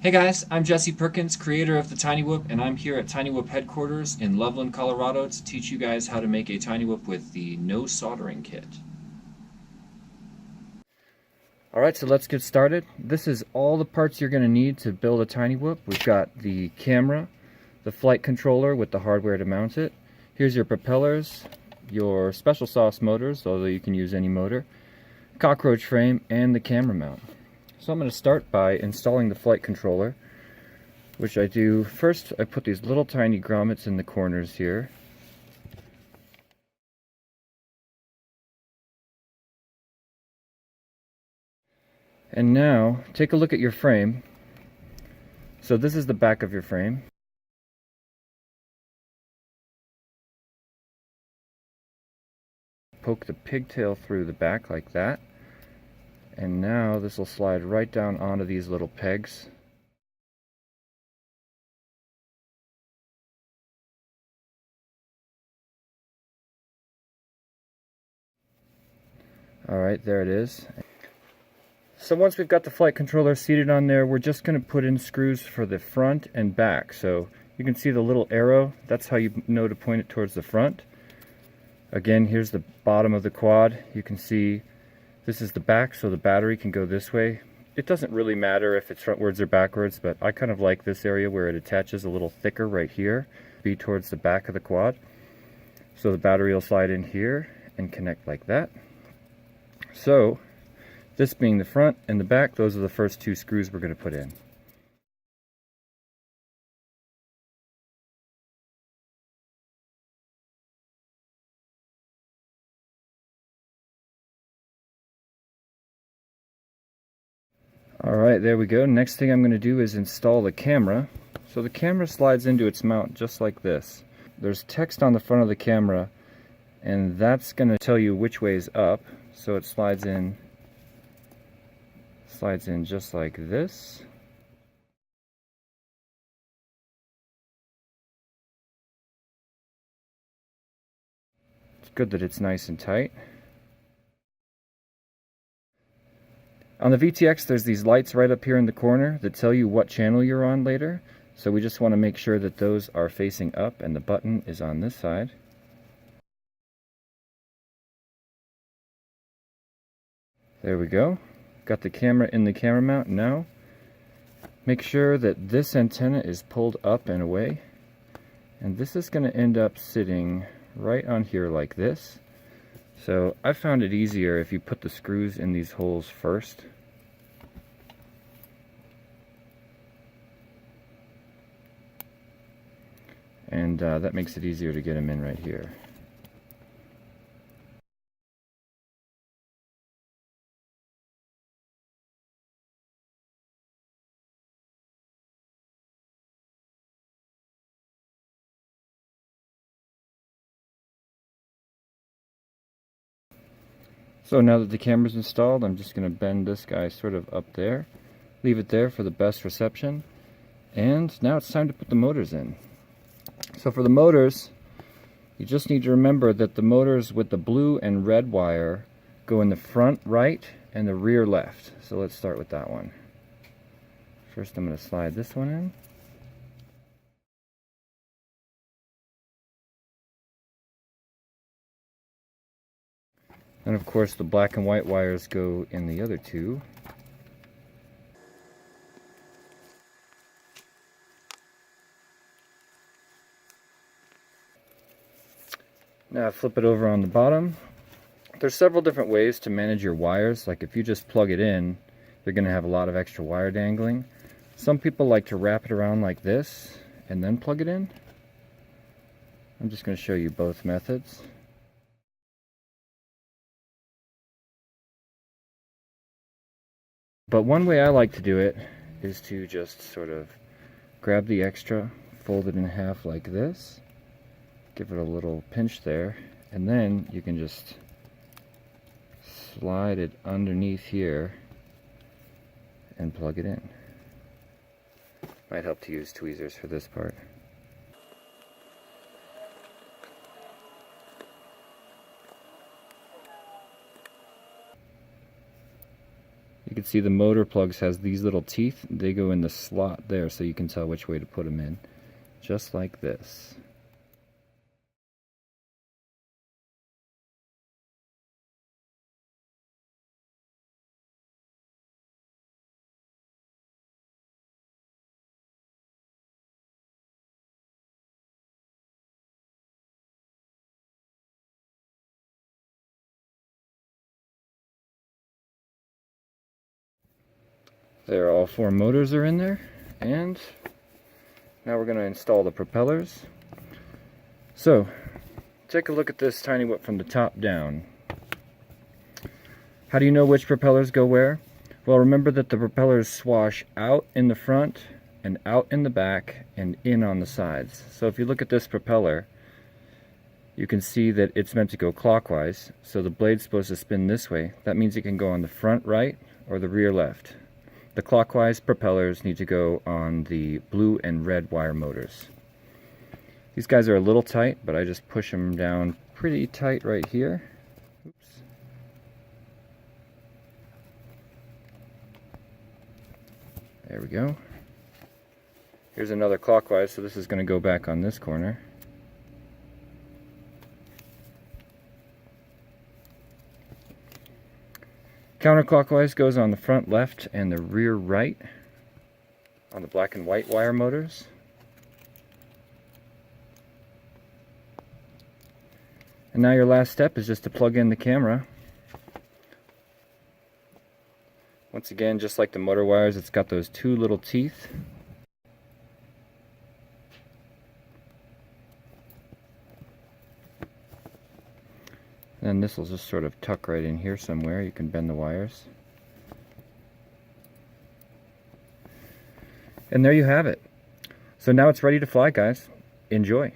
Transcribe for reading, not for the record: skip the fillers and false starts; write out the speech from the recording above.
Hey guys, I'm Jesse Perkins, creator of the Tiny Whoop, and I'm here at Tiny Whoop headquarters in Loveland, Colorado to teach you guys how to make a Tiny Whoop with the no soldering kit. Alright, so let's get started. This is all the parts you're going to need to build a Tiny Whoop. We've got the camera, the flight controller with the hardware to mount it. Here's your propellers, your special sauce motors, although you can use any motor, cockroach frame, and the camera mount. So I'm going to start by installing the flight controller, which I do. First, I put these little tiny grommets in the corners here. And now, take a look at your frame. So this is the back of your frame. Poke the pigtail through the back like that. And now this will slide right down onto these little pegs. Alright, there it is. So once we've got the flight controller seated on there, we're just going to put in screws for the front and back. So you can see the little arrow, that's how you know to point it towards the front. Again, here's the bottom of the quad. You can see this is the back, so the battery can go this way. It doesn't really matter if it's frontwards or backwards, but I kind of like this area where it attaches a little thicker right here, be towards the back of the quad. So the battery will slide in here and connect like that. So this being the front and the back, those are the first two screws we're going to put in. Alright, there we go. Next thing I'm going to do is install the camera. So the camera slides into its mount just like this. There's text on the front of the camera, and that's going to tell you which way is up. So it slides in just like this. It's good that it's nice and tight. On the VTX, there's these lights right up here in the corner that tell you what channel you're on later. So we just want to make sure that those are facing up and the button is on this side. There we go. Got the camera in the camera mount. Now, make sure that this antenna is pulled up and away. And this is going to end up sitting right on here like this. So I found it easier if you put the screws in these holes first. And that makes it easier to get them in right here. So now that the camera's installed, I'm just going to bend this guy sort of up there, leave it there for the best reception, and now it's time to put the motors in. So for the motors, you just need to remember that the motors with the blue and red wire go in the front right and the rear left. So let's start with that one. First I'm going to slide this one in. And of course the black and white wires go in the other two. Now flip it over on the bottom. There's several different ways to manage your wires. Like if you just plug it in, you're going to have a lot of extra wire dangling. Some people like to wrap it around like this and then plug it in. I'm just going to show you both methods. But one way I like to do it is to just sort of grab the extra, fold it in half like this, give it a little pinch there, and then you can just slide it underneath here and plug it in. Might help to use tweezers for this part. You can can see the motor plugs has these little teeth. They go in the slot there, so you can tell which way to put them in. Just like this. There, all 4 motors are in there, and now we're going to install the propellers. So, take a look at this tiny whip from the top down. How do you know which propellers go where? Well, remember that the propellers swash out in the front and out in the back and in on the sides. So if you look at this propeller, you can see that it's meant to go clockwise, so the blade's supposed to spin this way. That means it can go on the front right or the rear left. The clockwise propellers need to go on the blue and red wire motors. These guys are a little tight, but I just push them down pretty tight right here. Oops. There we go. Here's another clockwise, so this is going to go back on this corner. Counterclockwise goes on the front left and the rear right on the black and white wire motors. And now your last step is just to plug in the camera. Once again, just like the motor wires, it's got those 2 little teeth. Then this will just sort of tuck right in here somewhere. You can bend the wires. And there you have it. So now it's ready to fly, guys. Enjoy.